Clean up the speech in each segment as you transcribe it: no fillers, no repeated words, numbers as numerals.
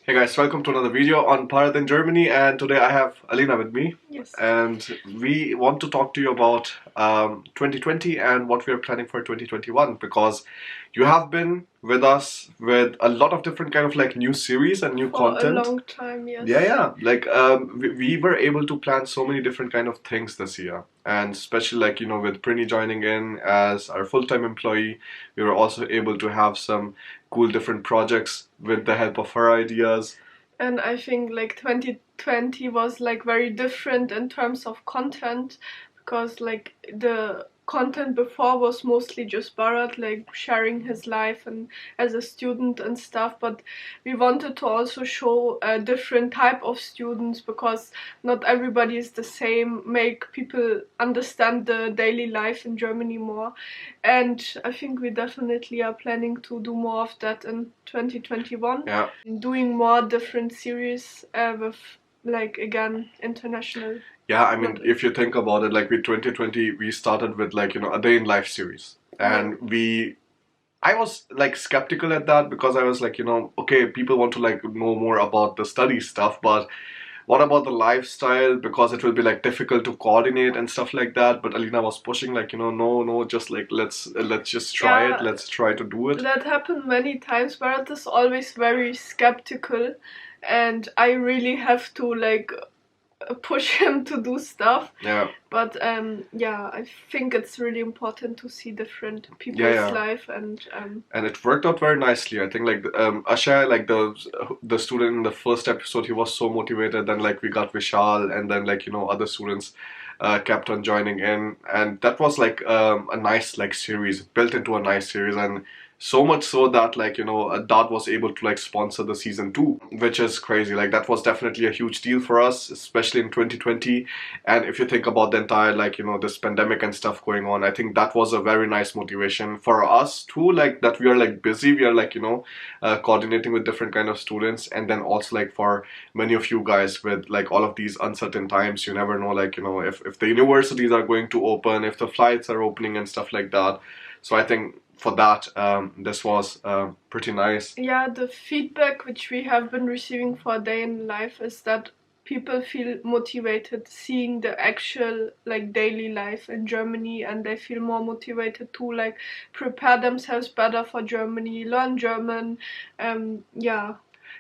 Hey guys, welcome to another video on Bharat in Germany, and today I have Alina with me. Yes. And we want to talk to you about 2020 and what we are planning for 2021, because you have been with us with a lot of different kind of like new series and new content. For a long time, yes. Yeah. Like we were able to plan so many different kind of things this year, and especially like with Prini joining in as our full-time employee, we were also able to have some cool different projects with the help of her ideas. And I think like 2020 was like very different in terms of content, because like the content before was mostly just Bharat like sharing his life and as a student and stuff, but we wanted to also show a different type of students, because not everybody is the same, make people understand the daily life in Germany more. And I think we definitely are planning to do more of that in 2021. Yeah. Doing more different series with like again international. Yeah, I mean, if you think about it, like with 2020, we started with like, a day in life series. And I was like skeptical at that because I was like, okay, people want to like know more about the study stuff, but what about the lifestyle? Because it will be like difficult to coordinate and stuff like that. But Alina was pushing like, no, just like let's just try it. Let's try to do it. That happened many times. Bharat is always very skeptical, and I really have to like push him to do stuff. Yeah. But yeah, I think it's really important to see different people's life, and it worked out very nicely. I think like Ashay, like the student in the first episode, he was so motivated. Then like we got Vishal, and then like other students kept on joining in, and that was like a nice like series built into a nice series. And so much so that like Dad was able to like sponsor the season 2, which is crazy. Like that was definitely a huge deal for us, especially in 2020. And if you think about the entire like this pandemic and stuff going on, I think that was a very nice motivation for us too, like that we are like busy, we are like coordinating with different kind of students. And then also like for many of you guys with like all of these uncertain times, you never know like if the universities are going to open, if the flights are opening and stuff like that. So I think for that, this was pretty nice. Yeah, the feedback which we have been receiving for a day in life is that people feel motivated seeing the actual like daily life in Germany, and they feel more motivated to like prepare themselves better for Germany, learn German.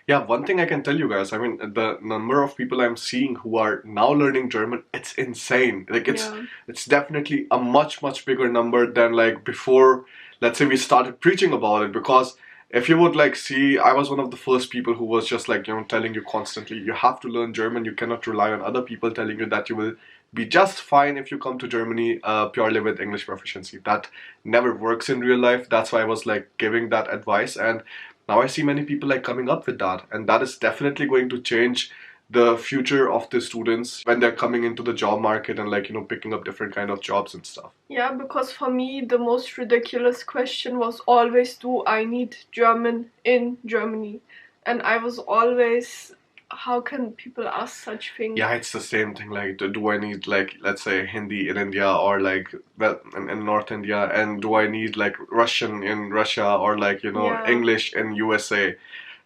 Yeah, one thing I can tell you guys, I mean, the number of people I'm seeing who are now learning German, it's insane. Like it's definitely a much bigger number than like before, let's say we started preaching about it. Because if you would like see, I was one of the first people who was just like, telling you constantly, you have to learn German. You cannot rely on other people telling you that you will be just fine if you come to Germany purely with English proficiency. That never works in real life. That's why I was like giving that advice. And now I see many people like coming up with that, and that is definitely going to change the future of the students when they're coming into the job market and like picking up different kind of jobs and stuff. Yeah, because for me the most ridiculous question was always, do I need German in Germany? And I was always, how can people ask such things? Yeah, it's the same thing. Like, do I need like, let's say, Hindi in India, or like, well, in North India, and do I need like Russian in Russia, or like English in USA?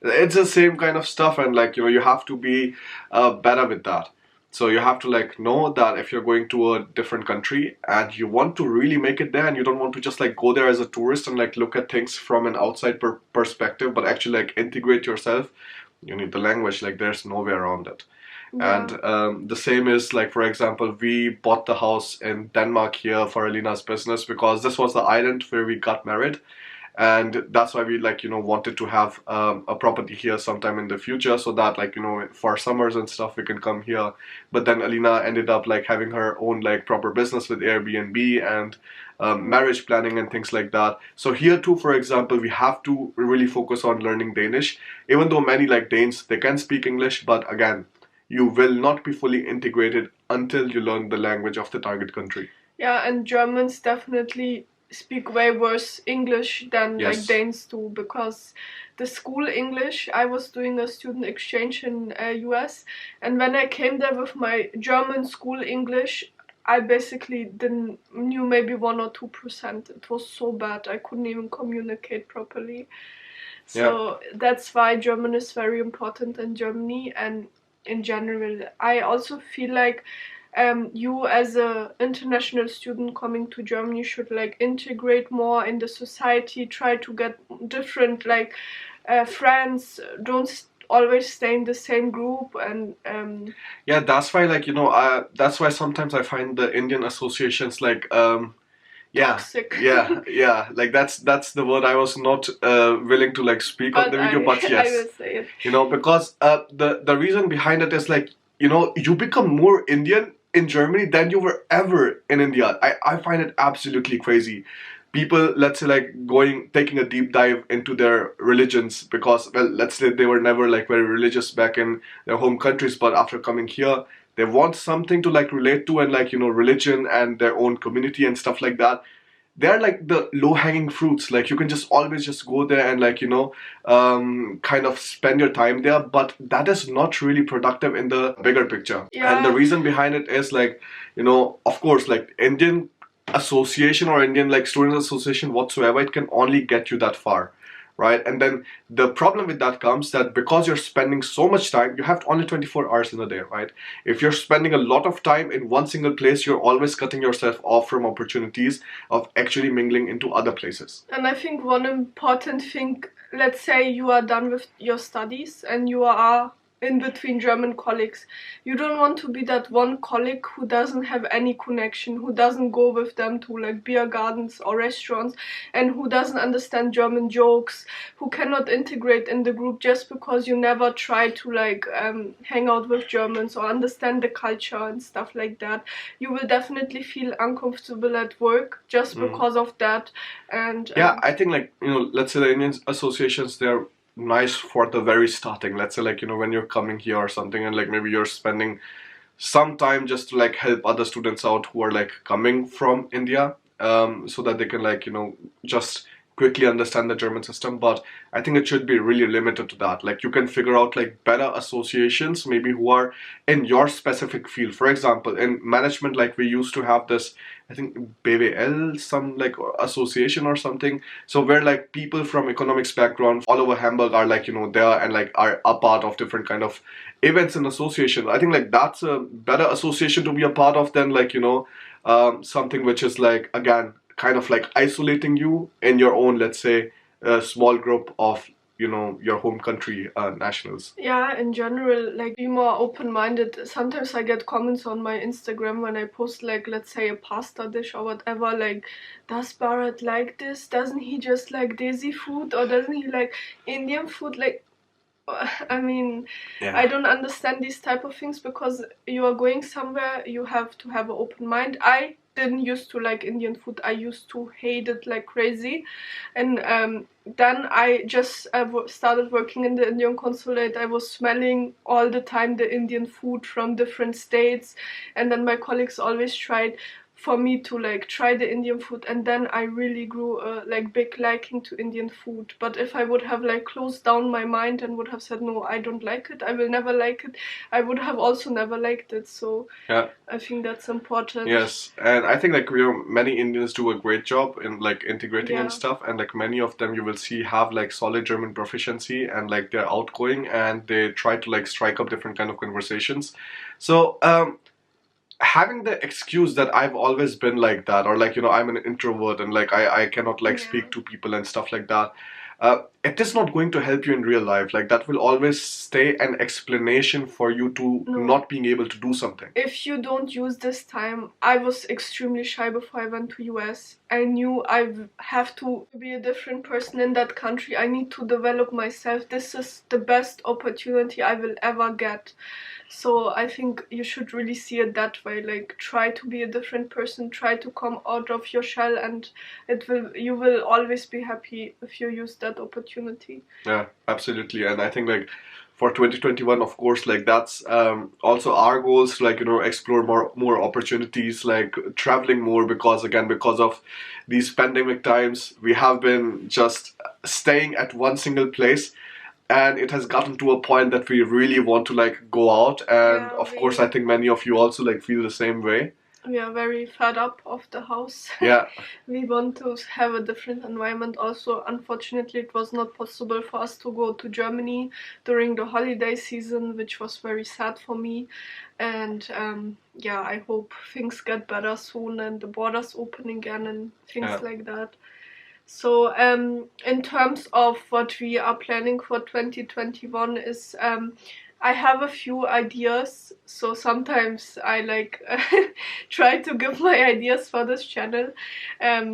It's the same kind of stuff, and like you have to be better with that. So you have to like know that if you're going to a different country and you want to really make it there, and you don't want to just like go there as a tourist and like look at things from an outside perspective, but actually like integrate yourself, you need the language. Like there's no way around it. And the same is like, for example, we bought the house in Denmark here for Alina's business because this was the island where we got married. And that's why we like wanted to have a property here sometime in the future, so that like for summers and stuff we can come here. But then Alina ended up like having her own like proper business with Airbnb and marriage planning and things like that. So here too, for example, we have to really focus on learning Danish, even though many like Danes, they can speak English, but again, you will not be fully integrated until you learn the language of the target country. Yeah, and Germans definitely speak way worse English than like Danes do, because the school English, I was doing a student exchange in US, and when I came there with my German school English, I basically didn't knew maybe 1 or 2%. It was so bad, I couldn't even communicate properly. So that's why German is very important in Germany and in general. I also feel like you as a international student coming to Germany should like integrate more in the society, try to get different like friends, don't always stay in the same group. And yeah, that's why like that's why sometimes I find the Indian associations like toxic. Yeah, like that's the word I was not willing to like speak on the video, but yes, I will say it. Because the reason behind it is like you become more Indian in Germany than you were ever in India. I find it absolutely crazy. People, let's say, like taking a deep dive into their religions because, well, let's say they were never like very religious back in their home countries, but after coming here, they want something to like relate to and like religion and their own community and stuff like that. They're like the low hanging fruits. Like you can just always just go there and like kind of spend your time there, but that is not really productive in the bigger picture. And the reason behind it is like of course, like Indian association or Indian like students association whatsoever, it can only get you that far, right? And then the problem with that comes that because you're spending so much time, you have only 24 hours in a day, right? If you're spending a lot of time in one single place, you're always cutting yourself off from opportunities of actually mingling into other places. And I think one important thing, let's say you are done with your studies and you are in between German colleagues. You don't want to be that one colleague who doesn't have any connection, who doesn't go with them to like beer gardens or restaurants, and who doesn't understand German jokes, who cannot integrate in the group just because you never try to like hang out with Germans or understand the culture and stuff like that. You will definitely feel uncomfortable at work just because of that. And yeah, I think like let's say the Indian associations, they're nice for the very starting. Let's say like when you're coming here or something and like maybe you're spending some time just to like help other students out who are like coming from India, so that they can like just quickly understand the German system. But I think it should be really limited to that. Like you can figure out like better associations maybe who are in your specific field. For example, in management, like we used to have this, I think BWL, some like association or something. So where like people from economics background all over Hamburg are like there and like are a part of different kind of events and associations. I think like that's a better association to be a part of than like something which is like again kind of like isolating you in your own, let's say, small group of your home country nationals. Yeah, in general, like be more open-minded. Sometimes I get comments on my Instagram when I post like, let's say, a pasta dish or whatever, like, does Bharat like this? Doesn't he just like Desi food, or doesn't he like Indian food? Like, I mean, I don't understand these type of things, because you are going somewhere, you have to have an open mind. I didn't used to like Indian food. I used to hate it like crazy, and then I just started working in the Indian consulate. I was smelling all the time the Indian food from different states, and then my colleagues always tried for me to like try the Indian food, and then I really grew a like big liking to Indian food. But if I would have like closed down my mind and would have said no, I don't like it, I will never like it, I would have also never liked it. So yeah, I think that's important. Yes, and I think like many Indians do a great job in like integrating and stuff, and like many of them you will see have like solid German proficiency and like they're outgoing and they try to like strike up different kind of conversations. So having the excuse that I've always been like that, or like I'm an introvert and like I cannot like speak to people and stuff like that, it is not going to help you in real life. Like that will always stay an explanation for you to not being able to do something. If you don't use this time, I was extremely shy before I went to US. I knew I have to be a different person in that country. I need to develop myself. This is the best opportunity I will ever get. So I think you should really see it that way. Like, try to be a different person, try to come out of your shell, and you will always be happy if you use that opportunity. Yeah, absolutely. And I think like for 2021, of course, like that's also our goals, like explore more opportunities, like traveling more, because again, because of these pandemic times, we have been just staying at one single place. And it has gotten to a point that we really want to like go out, and of course I think many of you also like feel the same way. We are very fed up of the house. Yeah. We want to have a different environment. Also, unfortunately, it was not possible for us to go to Germany during the holiday season, which was very sad for me. And yeah, I hope things get better soon and the borders open again and things like that. So in terms of what we are planning for 2021 is I have a few ideas. So sometimes I like try to give my ideas for this channel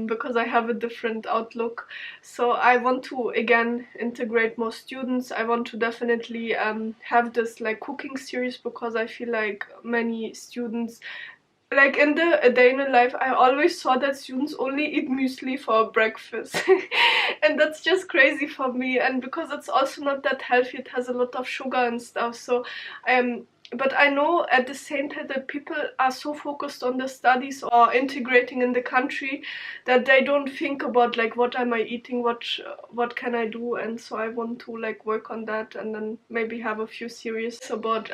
because I have a different outlook. So I want to again integrate more students. I want to definitely have this like cooking series because I feel like many students, like in the day in life, I always saw that students only eat muesli for breakfast. And that's just crazy for me, and because it's also not that healthy, it has a lot of sugar and stuff. So but I know at the same time that people are so focused on the studies or integrating in the country that they don't think about like what am I eating, what can I do. And so I want to like work on that and then maybe have a few series about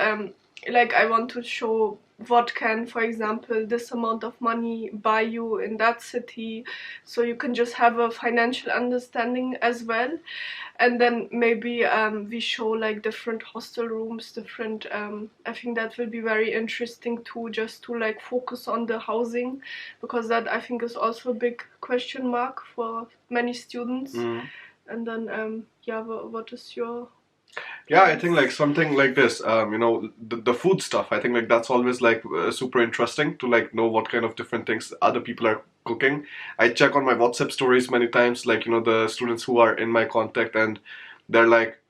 like I want to show what can, for example, this amount of money buy you in that city, so you can just have a financial understanding as well. And then maybe we show like different hostel rooms, different I think that will be very interesting too, just to like focus on the housing, because that I think is also a big question mark for many students. And then yeah, what is your Yeah, I think like something like this, the food stuff. I think like that's always like super interesting to like know what kind of different things other people are cooking. I check on my WhatsApp stories many times, like the students who are in my contact, and they're like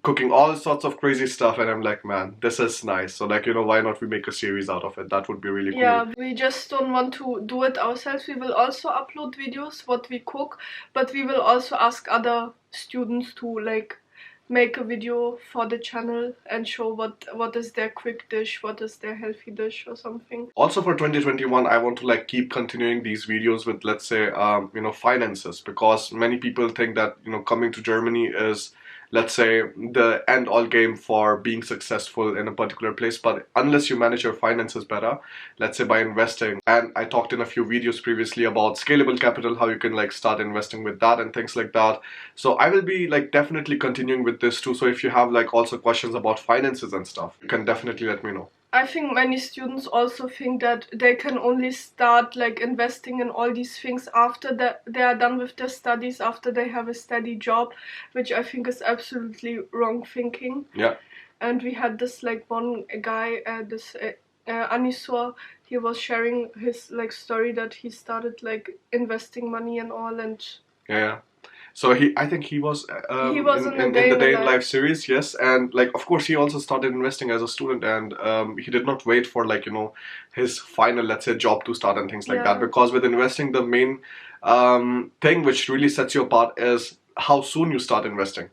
cooking all sorts of crazy stuff, and I'm like, man, this is nice. So like why not we make a series out of it? That would be really cool. Yeah, we just don't want to do it ourselves. We will also upload videos what we cook, but we will also ask other students to like make a video for the channel and show what is their quick dish, what is their healthy dish or something. Also for 2021, I want to like keep continuing these videos with, let's say, finances, because many people think that coming to Germany is, let's say, the end all game for being successful in a particular place. But unless you manage your finances better, let's say by investing, and I talked in a few videos previously about scalable capital, how you can like start investing with that and things like that. So I will be like definitely continuing with this too. So if you have like also questions about finances and stuff, you can definitely let me know. I think many students also think that they can only start like investing in all these things after that they are done with their studies, after they have a steady job, which I think is absolutely wrong thinking. Yeah. And we had this like one guy, Anisor, he was sharing his like story that he started like investing money and all, and yeah. So I think he was in the Day in Life series, yes, and like of course he also started investing as a student, and he did not wait for like his final, let's say, job to start and things like that, because with investing the main thing which really sets you apart is how soon you start investing.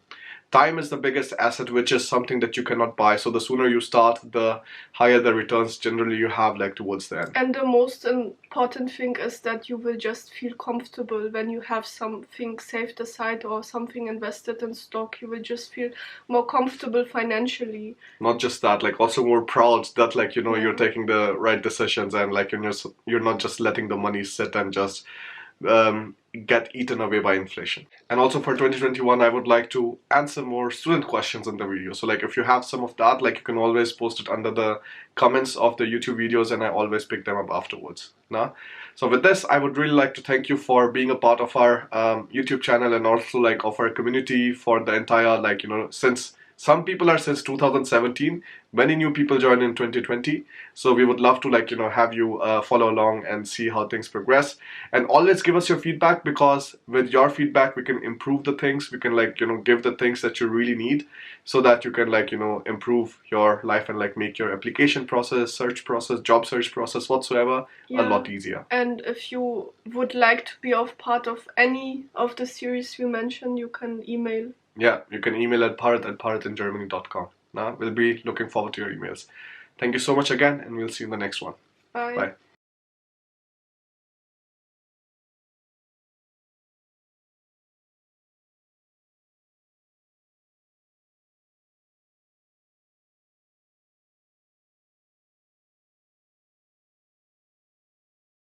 Time is the biggest asset, which is something that you cannot buy. So the sooner you start, the higher the returns generally you have like towards the end. And the most important thing is that you will just feel comfortable when you have something saved aside or something invested in stock. You will just feel more comfortable financially. Not just that, like also more proud that like you're taking the right decisions, and like you're not just letting the money sit and just get eaten away by inflation. And also for 2021, I would like to answer more student questions in the video. So like if you have some of that, like you can always post it under the comments of the YouTube videos, and I always pick them up afterwards. Nah? So with this, I would really like to thank you for being a part of our YouTube channel, and also like of our community for the entire like since some people are since 2017, many new people joined in 2020. So we would love to like have you follow along and see how things progress, and always give us your feedback, because with your feedback we can improve the things, we can like give the things that you really need, so that you can like improve your life and like make your application process, search process, job search process, whatsoever, a lot easier. And if you would like to be of part of any of the series we mentioned, you can email. Yeah, you can email at parat@paratingermany.com. Now, we'll be looking forward to your emails. Thank you so much again, and we'll see you in the next one. Bye. Bye.